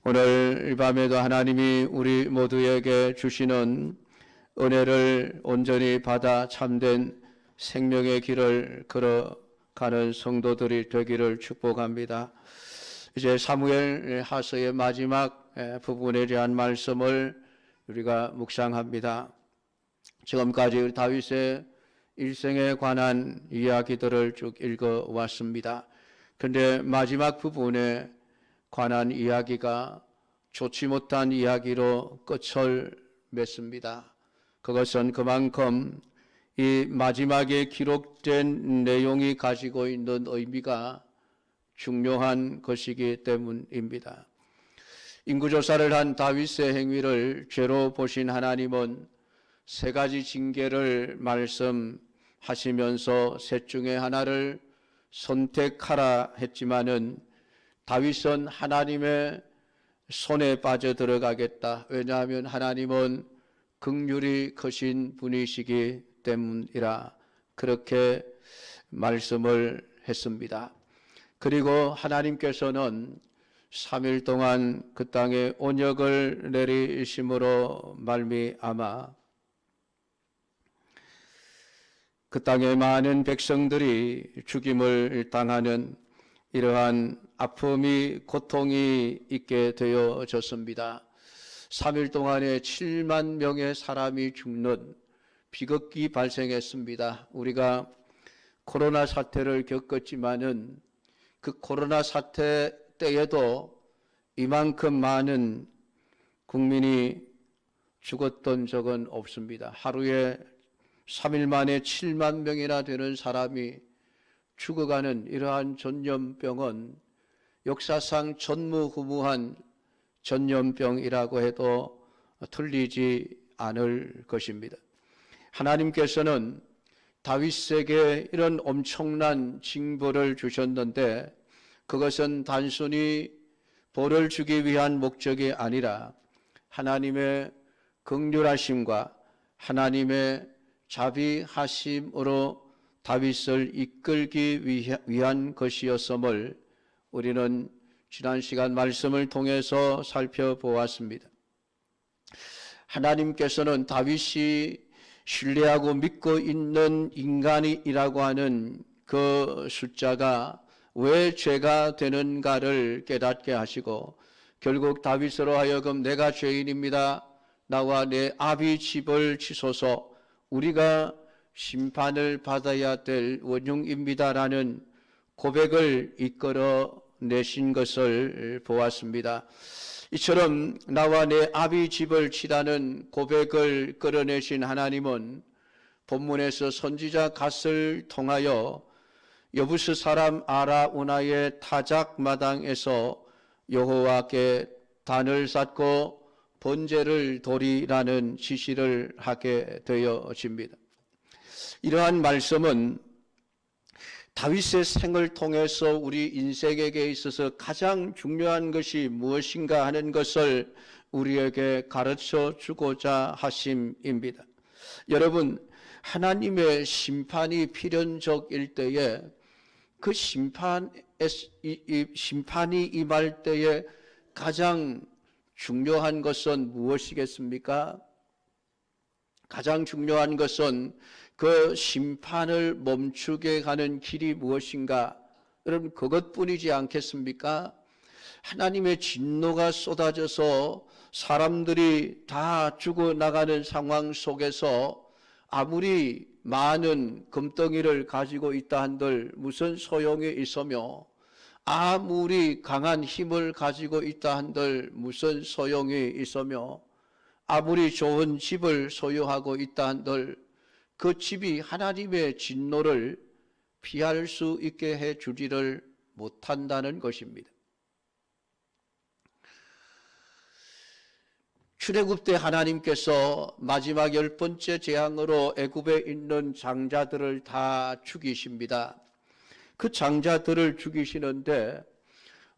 오늘 이 밤에도 하나님이 우리 모두에게 주시는 은혜를 온전히 받아 참된 생명의 길을 걸어가는 성도들이 되기를 축복합니다. 이제 사무엘 하서의 마지막 부분에 대한 말씀을 우리가 묵상합니다. 지금까지 다윗의 일생에 관한 이야기들을 쭉 읽어왔습니다. 그런데 마지막 부분에 관한 이야기가 좋지 못한 이야기로 끝을 맺습니다. 그것은 그만큼 이 마지막에 기록된 내용이 가지고 있는 의미가 중요한 것이기 때문입니다. 인구조사를 한 다윗의 행위를 죄로 보신 하나님은 세 가지 징계를 말씀하시면서 셋 중에 하나를 선택하라 했지만은 다윗은 하나님의 손에 빠져들어가겠다. 왜냐하면 하나님은 긍휼이 크신 분이시기 때문이라 그렇게 말씀을 했습니다. 그리고 하나님께서는 3일 동안 그 땅에 온역을 내리심으로 말미암아 그 땅의 많은 백성들이 죽임을 당하는 이러한 아픔이 고통이 있게 되어졌습니다. 3일 동안에 7만 명의 사람이 죽는 비극이 발생했습니다. 우리가 코로나 사태를 겪었지만은 그 코로나 사태 때에도 이만큼 많은 국민이 죽었던 적은 없습니다. 하루에 3일 만에 7만 명이나 되는 사람이 죽어가는 이러한 전염병은 역사상 전무후무한 전염병이라고 해도 틀리지 않을 것입니다. 하나님께서는 다윗에게 이런 엄청난 징벌을 주셨는데 그것은 단순히 벌을 주기 위한 목적이 아니라 하나님의 긍휼하심과 하나님의 자비하심으로 다윗을 이끌기 위한 것이었음을 우리는 지난 시간 말씀을 통해서 살펴보았습니다. 하나님께서는 다윗이 신뢰하고 믿고 있는 인간이라고 하는 그 숫자가 왜 죄가 되는가를 깨닫게 하시고 결국 다윗으로 하여금 내가 죄인입니다. 나와 내 아비 집을 치소서 우리가 심판을 받아야 될 원흉입니다라는 고백을 이끌어 내신 것을 보았습니다. 이처럼 나와 내 아비 집을 치라는 고백을 끌어내신 하나님은 본문에서 선지자 갓을 통하여 여부스 사람 아라우나의 타작마당에서 여호와께 단을 쌓고 번제를 드리라는 지시를 하게 되어집니다. 이러한 말씀은 다윗의 생을 통해서 우리 인생에게 있어서 가장 중요한 것이 무엇인가 하는 것을 우리에게 가르쳐 주고자 하심입니다. 여러분, 하나님의 심판이 필연적일 때에 그 심판이 임할 때에 가장 중요한 것은 무엇이겠습니까? 가장 중요한 것은 그 심판을 멈추게 하는 길이 무엇인가? 여러분, 그것뿐이지 않겠습니까? 하나님의 진노가 쏟아져서 사람들이 다 죽어나가는 상황 속에서 아무리 많은 금덩이를 가지고 있다 한들 무슨 소용이 있으며 아무리 강한 힘을 가지고 있다 한들 무슨 소용이 있으며 아무리 좋은 집을 소유하고 있다 한들 그 집이 하나님의 진노를 피할 수 있게 해주지를 못한다는 것입니다. 출애굽 때 하나님께서 마지막 10번째 재앙으로 애굽에 있는 장자들을 다 죽이십니다. 그 장자들을 죽이시는데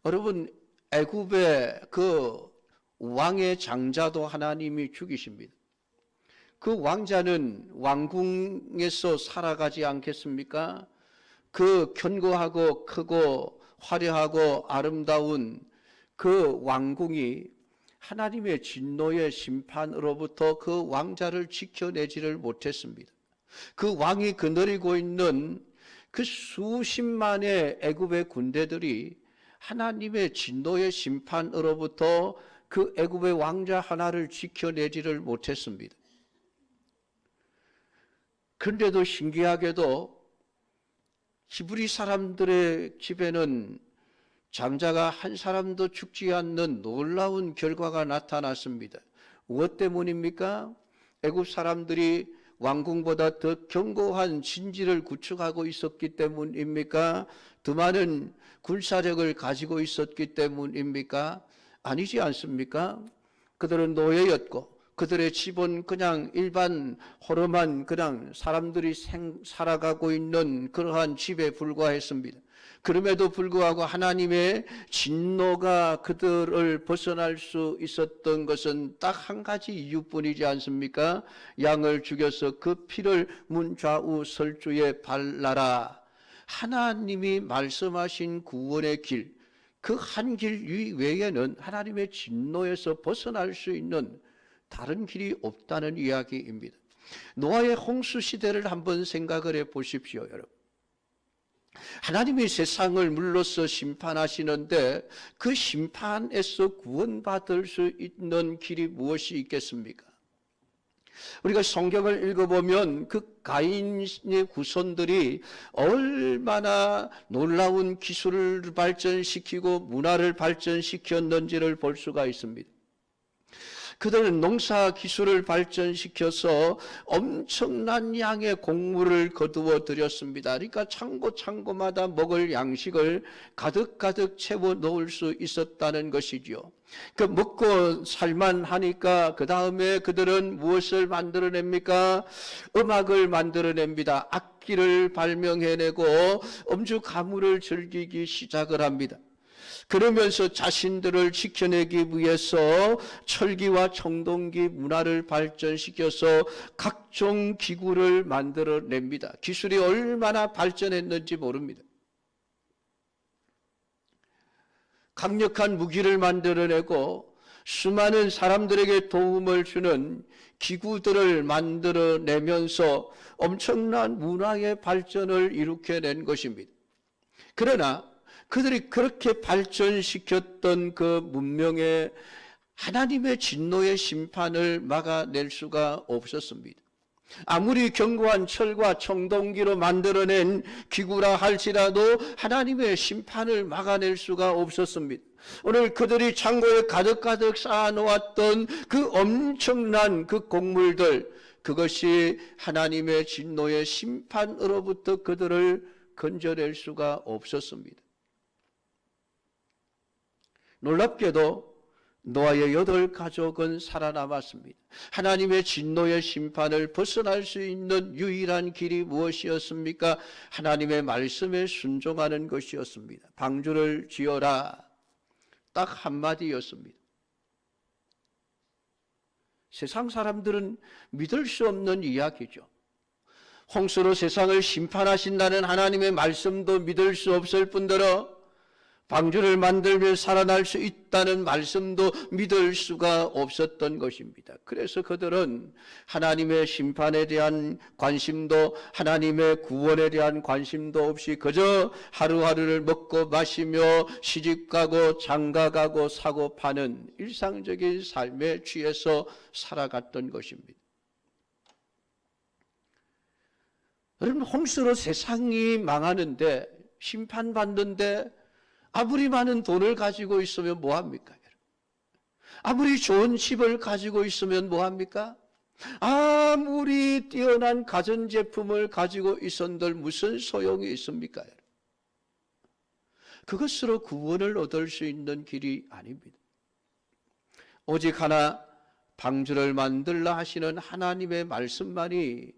여러분, 애굽의 그 왕의 장자도 하나님이 죽이십니다. 그 왕자는 왕궁에서 살아가지 않겠습니까? 그 견고하고 크고 화려하고 아름다운 그 왕궁이 하나님의 진노의 심판으로부터 그 왕자를 지켜내지를 못했습니다. 그 왕이 거느리고 있는 그 수십만의 애굽의 군대들이 하나님의 진노의 심판으로부터 그 애굽의 왕자 하나를 지켜내지를 못했습니다. 그런데도 신기하게도 히브리 사람들의 집에는 장자가 한 사람도 죽지 않는 놀라운 결과가 나타났습니다. 무엇 때문입니까? 애굽 사람들이 왕궁보다 더 견고한 진지를 구축하고 있었기 때문입니까? 더 많은 군사력을 가지고 있었기 때문입니까? 아니지 않습니까? 그들은 노예였고 그들의 집은 그냥 일반 허름한 그냥 사람들이 살아가고 있는 그러한 집에 불과했습니다. 그럼에도 불구하고 하나님의 진노가 그들을 벗어날 수 있었던 것은 딱 한 가지 이유뿐이지 않습니까? 양을 죽여서 그 피를 문 좌우 설주에 발라라. 하나님이 말씀하신 구원의 길, 그 한 길 외에는 하나님의 진노에서 벗어날 수 있는 다른 길이 없다는 이야기입니다. 노아의 홍수 시대를 한번 생각을 해 보십시오, 여러분. 하나님이 세상을 물로써 심판하시는데 그 심판에서 구원받을 수 있는 길이 무엇이 있겠습니까? 우리가 성경을 읽어보면 그 가인의 후손들이 얼마나 놀라운 기술을 발전시키고 문화를 발전시켰는지를 볼 수가 있습니다. 그들은 농사 기술을 발전시켜서 엄청난 양의 곡물을 거두어 들였습니다. 그러니까 창고마다 먹을 양식을 가득 채워 넣을 수 있었다는 것이지요. 그 먹고 살만하니까 그 다음에 그들은 무엇을 만들어냅니까? 음악을 만들어냅니다. 악기를 발명해내고 음주 가무를 즐기기 시작을 합니다. 그러면서 자신들을 지켜내기 위해서 철기와 청동기 문화를 발전시켜서 각종 기구를 만들어냅니다. 기술이 얼마나 발전했는지 모릅니다. 강력한 무기를 만들어내고 수많은 사람들에게 도움을 주는 기구들을 만들어내면서 엄청난 문화의 발전을 일으켜낸 것입니다. 그러나 그들이 그렇게 발전시켰던 그 문명에 하나님의 진노의 심판을 막아낼 수가 없었습니다. 아무리 견고한 철과 청동기로 만들어낸 기구라 할지라도 하나님의 심판을 막아낼 수가 없었습니다. 오늘 그들이 창고에 가득 쌓아놓았던 그 엄청난 그 곡물들, 그것이 하나님의 진노의 심판으로부터 그들을 건져낼 수가 없었습니다. 놀랍게도 노아의 8가족은 살아남았습니다. 하나님의 진노의 심판을 벗어날 수 있는 유일한 길이 무엇이었습니까? 하나님의 말씀에 순종하는 것이었습니다. 방주를 지어라. 딱 한마디였습니다. 세상 사람들은 믿을 수 없는 이야기죠. 홍수로 세상을 심판하신다는 하나님의 말씀도 믿을 수 없을 뿐더러 방주를 만들면 살아날 수 있다는 말씀도 믿을 수가 없었던 것입니다. 그래서 그들은 하나님의 심판에 대한 관심도 하나님의 구원에 대한 관심도 없이 그저 하루하루를 먹고 마시며 시집가고 장가가고 사고 파는 일상적인 삶에 취해서 살아갔던 것입니다. 여러분, 홍수로 세상이 망하는데, 심판받는데 아무리 많은 돈을 가지고 있으면 뭐합니까? 아무리 좋은 집을 가지고 있으면 뭐합니까? 아무리 뛰어난 가전제품을 가지고 있었들 무슨 소용이 있습니까? 그것으로 구원을 얻을 수 있는 길이 아닙니다. 오직 하나, 방주를 만들라 하시는 하나님의 말씀만이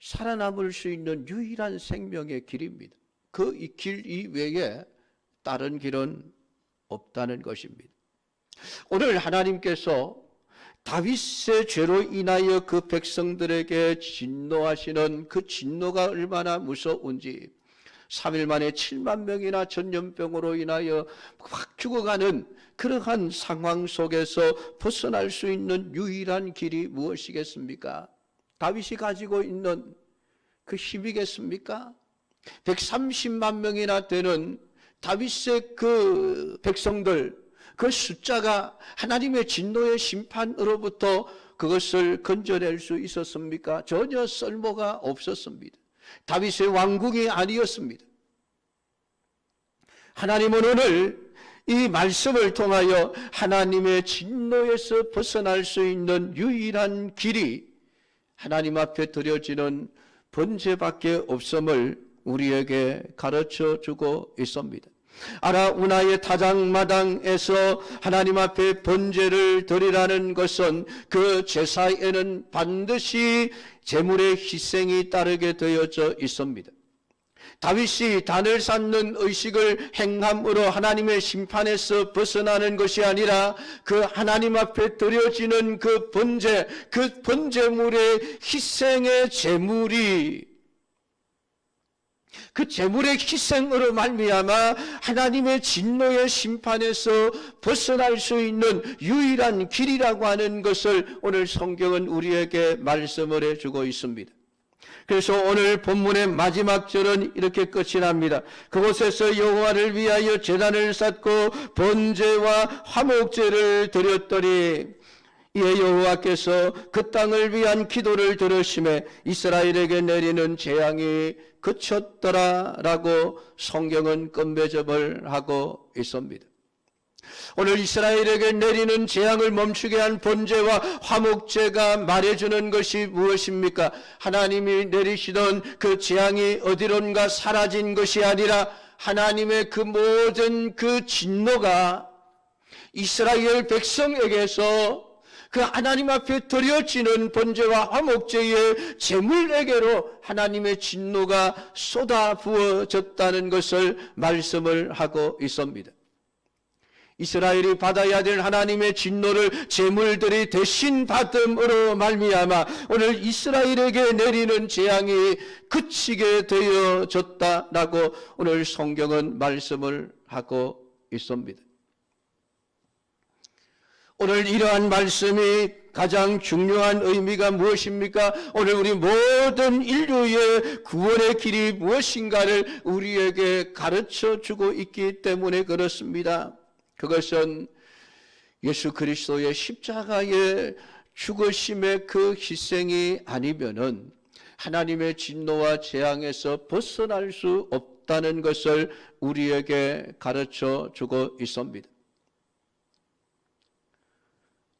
살아남을 수 있는 유일한 생명의 길입니다. 그 길 이외에 다른 길은 없다는 것입니다. 오늘 하나님께서 다윗의 죄로 인하여 그 백성들에게 진노하시는 그 진노가 얼마나 무서운지 3일 만에 7만 명이나 전염병으로 인하여 확 죽어가는 그러한 상황 속에서 벗어날 수 있는 유일한 길이 무엇이겠습니까? 다윗이 가지고 있는 그 힘이겠습니까? 130만 명이나 되는 다윗의 그 백성들, 그 숫자가 하나님의 진노의 심판으로부터 그것을 건져낼 수 있었습니까? 전혀 쓸모가 없었습니다. 다윗의 왕국이 아니었습니다. 하나님은 오늘 이 말씀을 통하여 하나님의 진노에서 벗어날 수 있는 유일한 길이 하나님 앞에 드려지는 번제밖에 없음을 우리에게 가르쳐 주고 있습니다. 아라우나의 타작마당에서 하나님 앞에 번제를 드리라는 것은 그 제사에는 반드시 제물의 희생이 따르게 되어져 있습니다. 다윗이 단을 쌓는 의식을 행함으로 하나님의 심판에서 벗어나는 것이 아니라 그 하나님 앞에 드려지는 그 번제, 그 번제물의 희생의 제물이 그 제물의 희생으로 말미암아 하나님의 진노의 심판에서 벗어날 수 있는 유일한 길이라고 하는 것을 오늘 성경은 우리에게 말씀을 해주고 있습니다. 그래서 오늘 본문의 마지막 절은 이렇게 끝이 납니다. 그곳에서 여호와를 위하여 제단을 쌓고 번제와 화목제를 드렸더니 이에 여호와께서 그 땅을 위한 기도를 들으심에 이스라엘에게 내리는 재앙이 그쳤더라라고 성경은 끝맺음을 하고 있습니다. 오늘 이스라엘에게 내리는 재앙을 멈추게 한 번제와 화목제가 말해주는 것이 무엇입니까? 하나님이 내리시던 그 재앙이 어디론가 사라진 것이 아니라 하나님의 그 모든 그 진노가 이스라엘 백성에게서 그 하나님 앞에 드려지는 번제와 화목제의 제물에게로 하나님의 진노가 쏟아 부어졌다는 것을 말씀을 하고 있습니다. 이스라엘이 받아야 될 하나님의 진노를 제물들이 대신 받음으로 말미암아 오늘 이스라엘에게 내리는 재앙이 그치게 되어졌다라고 오늘 성경은 말씀을 하고 있습니다. 오늘 이러한 말씀이 가장 중요한 의미가 무엇입니까? 오늘 우리 모든 인류의 구원의 길이 무엇인가를 우리에게 가르쳐 주고 있기 때문에 그렇습니다. 그것은 예수 그리스도의 십자가의 죽으심의 그 희생이 아니면은 하나님의 진노와 재앙에서 벗어날 수 없다는 것을 우리에게 가르쳐 주고 있습니다.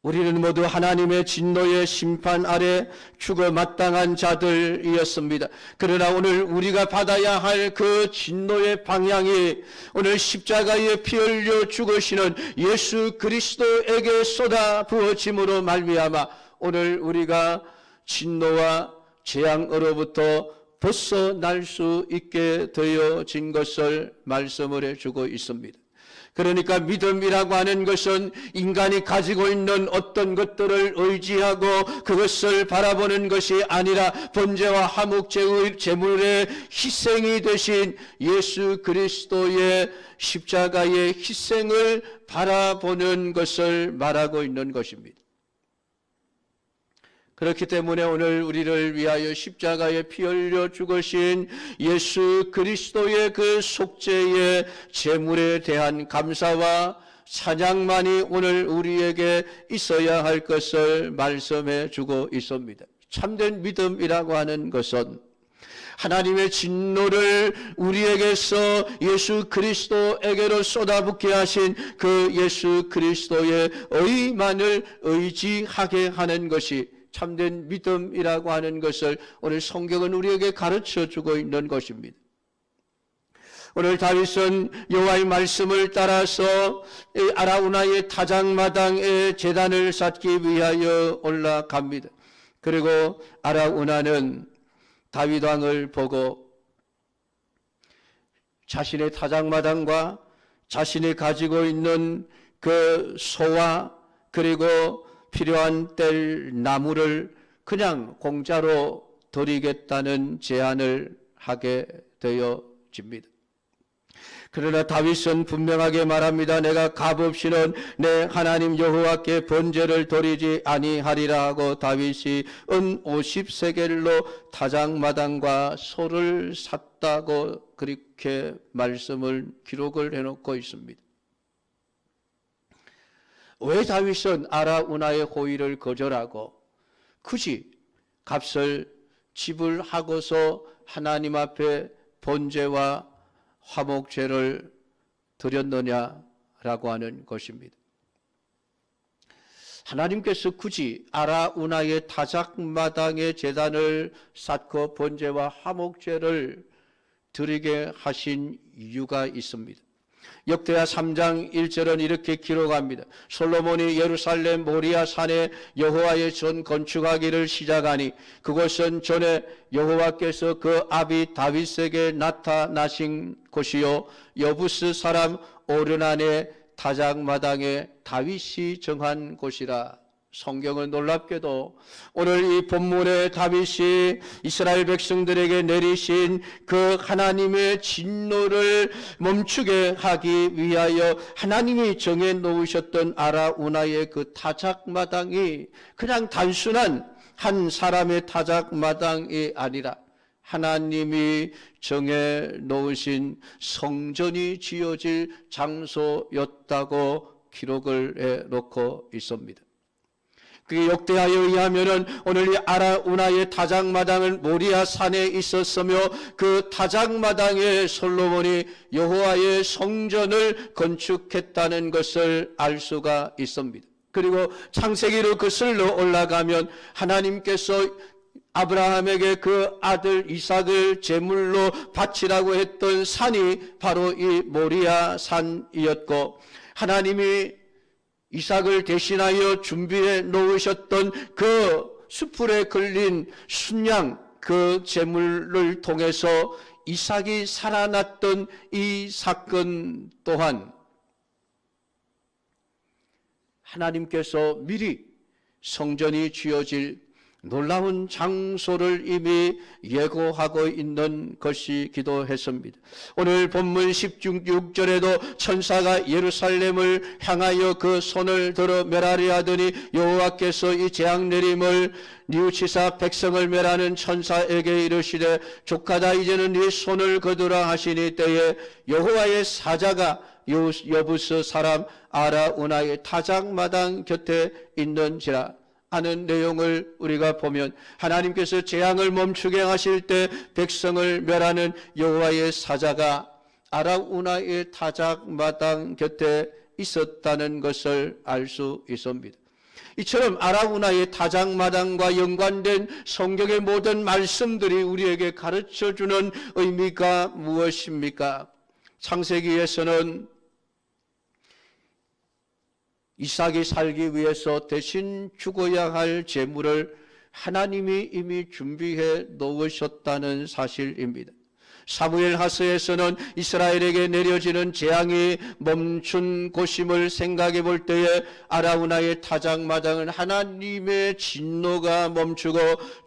우리는 모두 하나님의 진노의 심판 아래 죽어 마땅한 자들이었습니다. 그러나 오늘 우리가 받아야 할 그 진노의 방향이 오늘 십자가에 피 흘려 죽으시는 예수 그리스도에게 쏟아 부어짐으로 말미암아 오늘 우리가 진노와 재앙으로부터 벗어날 수 있게 되어진 것을 말씀을 해주고 있습니다. 그러니까 믿음이라고 하는 것은 인간이 가지고 있는 어떤 것들을 의지하고 그것을 바라보는 것이 아니라 번제와 화목제의 제물의 희생이 되신 예수 그리스도의 십자가의 희생을 바라보는 것을 말하고 있는 것입니다. 그렇기 때문에 오늘 우리를 위하여 십자가에 피 흘려 죽으신 예수 그리스도의 그 속죄의 제물에 대한 감사와 찬양만이 오늘 우리에게 있어야 할 것을 말씀해 주고 있습니다. 참된 믿음이라고 하는 것은 하나님의 진노를 우리에게서 예수 그리스도에게로 쏟아붓게 하신 그 예수 그리스도의 의만을 의지하게 하는 것이 참된 믿음이라고 하는 것을 오늘 성경은 우리에게 가르쳐주고 있는 것입니다. 오늘 다윗은 여호와의 말씀을 따라서 아라우나의 타작마당에 제단을 쌓기 위하여 올라갑니다. 그리고 아라우나는 다윗 왕을 보고 자신의 타작마당과 자신이 가지고 있는 그 소와 그리고 필요한 뗄 나무를 그냥 공짜로 드리겠다는 제안을 하게 되어 이루어집니다. 그러나 다윗은 분명하게 말합니다. 내가 값없이는 내 하나님 여호와께 번제를 드리지 아니하리라 하고 다윗이 은 50세겔로 타작마당과 소를 샀다고 그렇게 말씀을 기록을 해놓고 있습니다. 왜 다윗은 아라우나의 호의를 거절하고 굳이 값을 지불하고서 하나님 앞에 번제와 화목제를 드렸느냐라고 하는 것입니다. 하나님께서 굳이 아라우나의 타작마당에 제단을 쌓고 번제와 화목제를 드리게 하신 이유가 있습니다. 역대하 3장 1절은 이렇게 기록합니다. 솔로몬이 예루살렘 모리아 산에 여호와의 전 건축하기를 시작하니 그곳은 전에 여호와께서 그 아비 다윗에게 나타나신 곳이요 여부스 사람 오르난의 타작마당에 다윗이 정한 곳이라. 성경은 놀랍게도 오늘 이 본문에 다윗이 이스라엘 백성들에게 내리신 그 하나님의 진노를 멈추게 하기 위하여 하나님이 정해 놓으셨던 아라우나의 그 타작마당이 그냥 단순한 한 사람의 타작마당이 아니라 하나님이 정해 놓으신 성전이 지어질 장소였다고 기록을 해 놓고 있습니다. 그게 역대하에 의하면은 오늘 이 아라우나의 타작마당은 모리아 산에 있었으며 그 타작마당에 솔로몬이 여호와의 성전을 건축했다는 것을 알 수가 있습니다. 그리고 창세기로 거슬러 올라가면 하나님께서 아브라함에게 그 아들 이삭을 제물로 바치라고 했던 산이 바로 이 모리아 산이었고 하나님이 이삭을 대신하여 준비해 놓으셨던 그 숯불에 걸린 순양 그 제물을 통해서 이삭이 살아났던 이 사건 또한 하나님께서 미리 성전이 지어질 놀라운 장소를 이미 예고하고 있는 것이기도 했습니다. 오늘 본문 16절에도 천사가 예루살렘을 향하여 그 손을 들어 멸하려 하더니 여호와께서 이 재앙 내림을 뉘우치사 백성을 멸하는 천사에게 이르시되 족하다 이제는 네 손을 거두라 하시니 때에 여호와의 사자가 여부스 사람 아라우나의 타작마당 곁에 있는지라 하는 내용을 우리가 보면 하나님께서 재앙을 멈추게 하실 때 백성을 멸하는 여호와의 사자가 아라우나의 타작마당 곁에 있었다는 것을 알 수 있습니다. 이처럼 아라우나의 타작마당과 연관된 성경의 모든 말씀들이 우리에게 가르쳐주는 의미가 무엇입니까? 창세기에서는 이삭이 살기 위해서 대신 죽어야 할 제물을 하나님이 이미 준비해 놓으셨다는 사실입니다. 사무엘하서에서는 이스라엘에게 내려지는 재앙이 멈춘 곳임을 생각해 볼 때에 아라우나의 타작마당은 하나님의 진노가 멈추고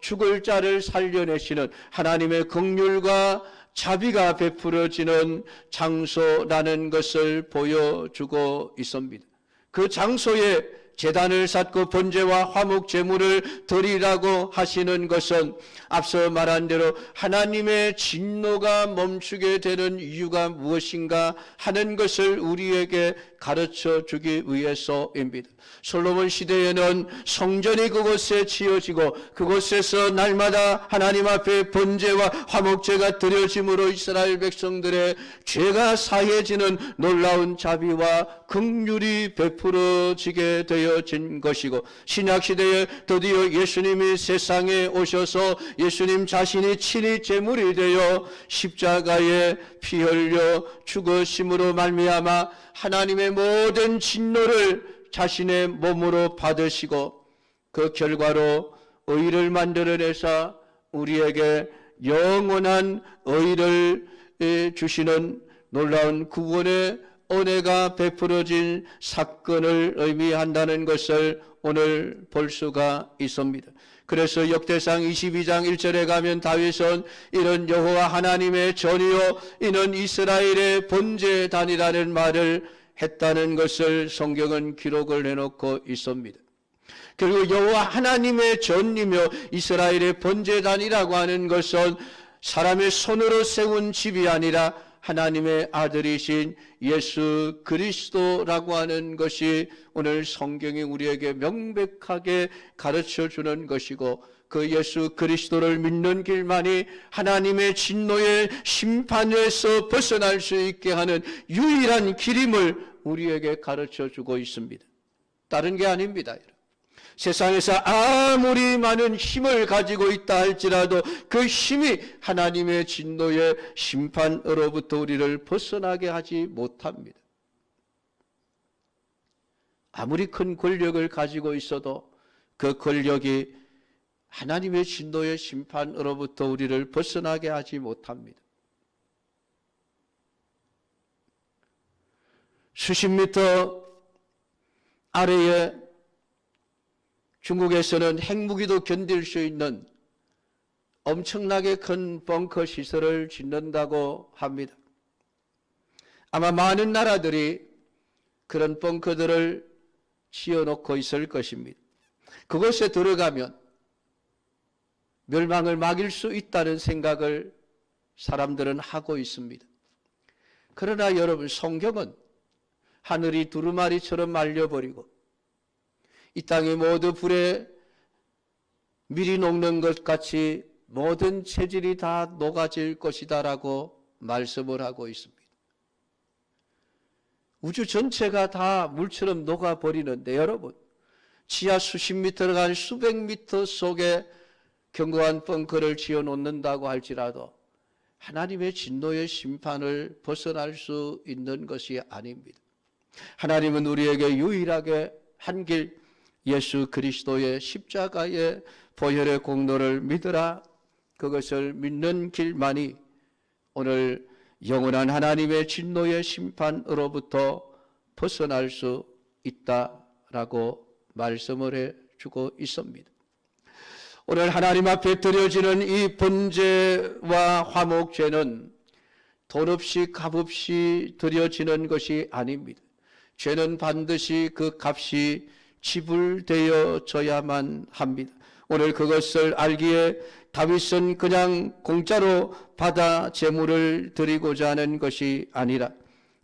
죽을 자를 살려내시는 하나님의 긍휼과 자비가 베풀어지는 장소라는 것을 보여주고 있습니다. 그 장소에 제단을 쌓고 번제와 화목 제물을 드리라고 하시는 것은 앞서 말한 대로 하나님의 진노가 멈추게 되는 이유가 무엇인가 하는 것을 우리에게 가르쳐 주기 위해서입니다. 솔로몬 시대에는 성전이 그곳에 지어지고 그곳에서 날마다 하나님 앞에 번제와 화목제가 드려짐으로 이스라엘 백성들의 죄가 사해지는 놀라운 자비와 긍휼이 베풀어지게 되어진 것이고 신약시대에 드디어 예수님이 세상에 오셔서 예수님 자신이 친히 제물이 되어 십자가에 피 흘려 죽으심으로 말미암아 하나님의 모든 진노를 자신의 몸으로 받으시고 그 결과로 의를 만들어내사 우리에게 영원한 의를 주시는 놀라운 구원의 은혜가 베풀어진 사건을 의미한다는 것을 오늘 볼 수가 있습니다. 그래서 역대상 22장 1절에 가면 다윗은 이는 여호와 하나님의 전이요 이는 이스라엘의 번제단이라는 말을 했다는 것을 성경은 기록을 해놓고 있습니다. 그리고 여호와 하나님의 전이며 이스라엘의 번제단이라고 하는 것은 사람의 손으로 세운 집이 아니라 하나님의 아들이신 예수 그리스도라고 하는 것이 오늘 성경이 우리에게 명백하게 가르쳐 주는 것이고, 그 예수 그리스도를 믿는 길만이 하나님의 진노의 심판에서 벗어날 수 있게 하는 유일한 길임을 우리에게 가르쳐 주고 있습니다. 다른 게 아닙니다. 세상에서 아무리 많은 힘을 가지고 있다 할지라도 그 힘이 하나님의 진노의 심판으로부터 우리를 벗어나게 하지 못합니다. 아무리 큰 권력을 가지고 있어도 그 권력이 하나님의 진노의 심판으로부터 우리를 벗어나게 하지 못합니다. 수십 미터 아래에 중국에서는 핵무기도 견딜 수 있는 엄청나게 큰 벙커 시설을 짓는다고 합니다. 아마 많은 나라들이 그런 벙커들을 지어놓고 있을 것입니다. 그곳에 들어가면 멸망을 막을 수 있다는 생각을 사람들은 하고 있습니다. 그러나 여러분, 성경은 하늘이 두루마리처럼 말려버리고 이 땅이 모두 불에 미리 녹는 것 같이 모든 체질이 다 녹아질 것이다 라고 말씀을 하고 있습니다. 우주 전체가 다 물처럼 녹아버리는데 여러분, 지하 수십 미터를 간 수백 미터 속에 견고한 벙커를 지어놓는다고 할지라도 하나님의 진노의 심판을 벗어날 수 있는 것이 아닙니다. 하나님은 우리에게 유일하게 한 길, 예수 그리스도의 십자가의 보혈의 공로를 믿으라, 그것을 믿는 길만이 오늘 영원한 하나님의 진노의 심판으로부터 벗어날 수 있다라고 말씀을 해주고 있습니다. 오늘 하나님 앞에 드려지는 이 번제와 화목제는 돈 없이 값 없이 드려지는 것이 아닙니다. 죄는 반드시 그 값이 지불되어져야만 합니다. 오늘 그것을 알기에 다윗은 그냥 공짜로 받아 제물을 드리고자 하는 것이 아니라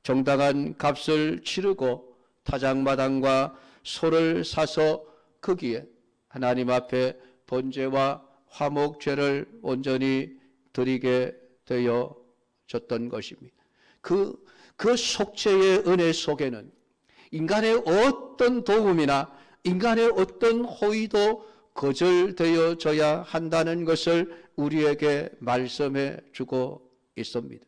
정당한 값을 치르고 타작마당과 소를 사서 거기에 하나님 앞에 번제와 화목제를 온전히 드리게 되어졌던 것입니다. 그 속죄의 은혜 속에는 인간의 어떤 도움이나 인간의 어떤 호의도 거절되어져야 한다는 것을 우리에게 말씀해 주고 있습니다.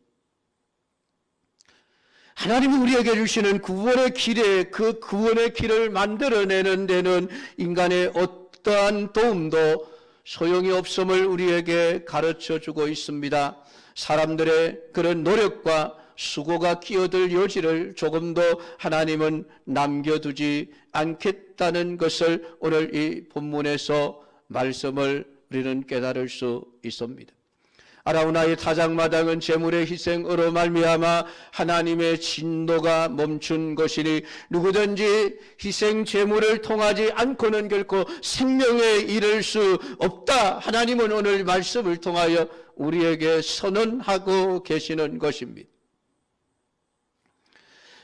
하나님이 우리에게 주시는 구원의 길에 그 구원의 길을 만들어내는 데는 인간의 어떠한 도움도 소용이 없음을 우리에게 가르쳐 주고 있습니다. 사람들의 그런 노력과 수고가 끼어들 여지를 조금도 하나님은 남겨두지 않겠다는 것을 오늘 이 본문에서 말씀을 우리는 깨달을 수 있습니다. 아라우나의 타작마당은 제물의 희생으로 말미암아 하나님의 진노가 멈춘 것이니 누구든지 희생 제물을 통하지 않고는 결코 생명에 이를 수 없다. 하나님은 오늘 말씀을 통하여 우리에게 선언하고 계시는 것입니다.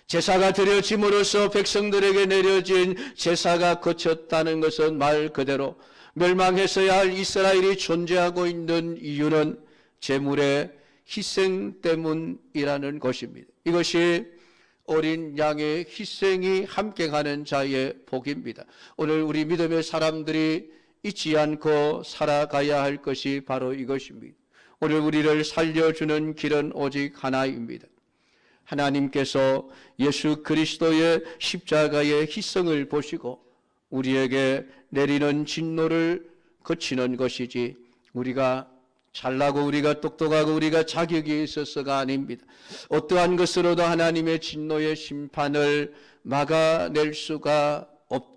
제사가 드려짐으로써 백성들에게 내려진 제사가 거쳤다는 것은 말 그대로 멸망했어야 할 이스라엘이 존재하고 있는 이유는 제물의 희생 때문이라는 것입니다. 이것이 어린 양의 희생이 함께 가는 자의 복입니다. 오늘 우리 믿음의 사람들이 잊지 않고 살아가야 할 것이 바로 이것입니다. 오늘 우리를 살려주는 길은 오직 하나입니다. 하나님께서 예수 그리스도의 십자가의 희생을 보시고 우리에게 내리는 진노를 거치는 것이지 우리가 잘나고 우리가 똑똑하고 우리가 자격이 있어서가 아닙니다. 어떠한 것으로도 하나님의 진노의 심판을 막아낼 수가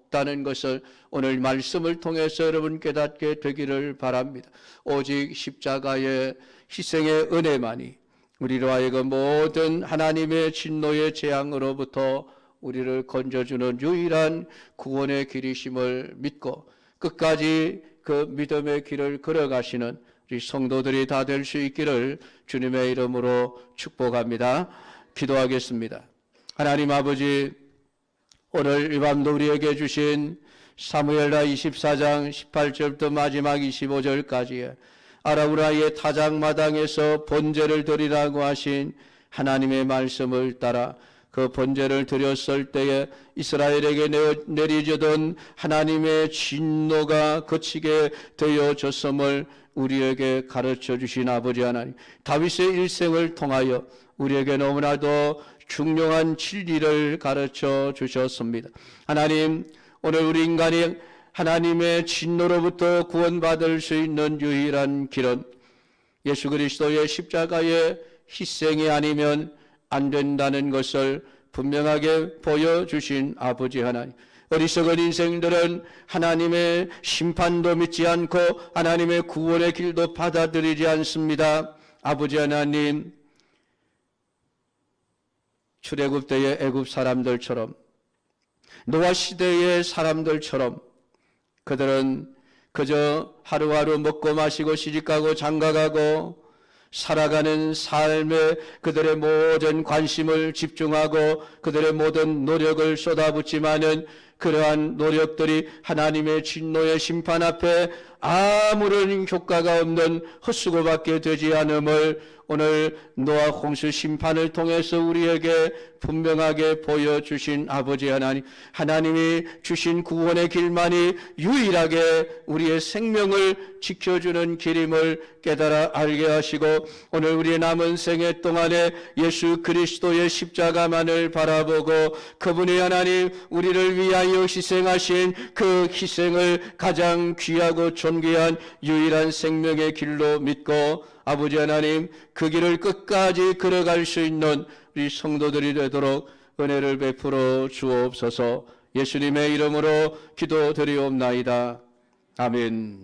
없다는 것을 오늘 말씀을 통해서 여러분 깨닫게 되기를 바랍니다. 오직 십자가의 희생의 은혜만이 우리로 하여금 모든 하나님의 진노의 재앙으로부터 우리를 건져주는 유일한 구원의 길이심을 믿고 끝까지 그 믿음의 길을 걸어가시는 우리 성도들이 다 될 수 있기를 주님의 이름으로 축복합니다. 기도하겠습니다. 하나님 아버지, 오늘 이 밤도 우리에게 주신 사무엘하 24장 18절부터 마지막 25절까지의 아라우라의 타작마당에서 번제를 드리라고 하신 하나님의 말씀을 따라 그 번제를 드렸을 때에 이스라엘에게 내리주던 하나님의 진노가 그치게 되어졌음을 우리에게 가르쳐 주신 아버지 하나님, 다윗의 일생을 통하여 우리에게 너무나도 중요한 진리를 가르쳐 주셨습니다. 하나님, 오늘 우리 인간이 하나님의 진노로부터 구원받을 수 있는 유일한 길은 예수 그리스도의 십자가의 희생이 아니면 안 된다는 것을 분명하게 보여주신 아버지 하나님, 어리석은 인생들은 하나님의 심판도 믿지 않고 하나님의 구원의 길도 받아들이지 않습니다. 아버지 하나님, 출애굽 때의 애굽 사람들처럼, 노아 시대의 사람들처럼 그들은 그저 하루하루 먹고 마시고 시집가고 장가가고 살아가는 삶에 그들의 모든 관심을 집중하고 그들의 모든 노력을 쏟아붓지만은 그러한 노력들이 하나님의 진노의 심판 앞에 아무런 효과가 없는 헛수고밖에 되지 않음을 오늘 노아 홍수 심판을 통해서 우리에게 분명하게 보여주신 아버지 하나님, 하나님이 주신 구원의 길만이 유일하게 우리의 생명을 지켜주는 길임을 깨달아 알게 하시고 오늘 우리의 남은 생애 동안에 예수 그리스도의 십자가만을 바라보고 그분이 하나님 우리를 위하여 희생하신 그 희생을 가장 귀하고 존귀한 유일한 생명의 길로 믿고 아버지 하나님, 그 길을 끝까지 걸어갈 수 있는 우리 성도들이 되도록 은혜를 베풀어 주옵소서. 예수님의 이름으로 기도드리옵나이다. 아멘.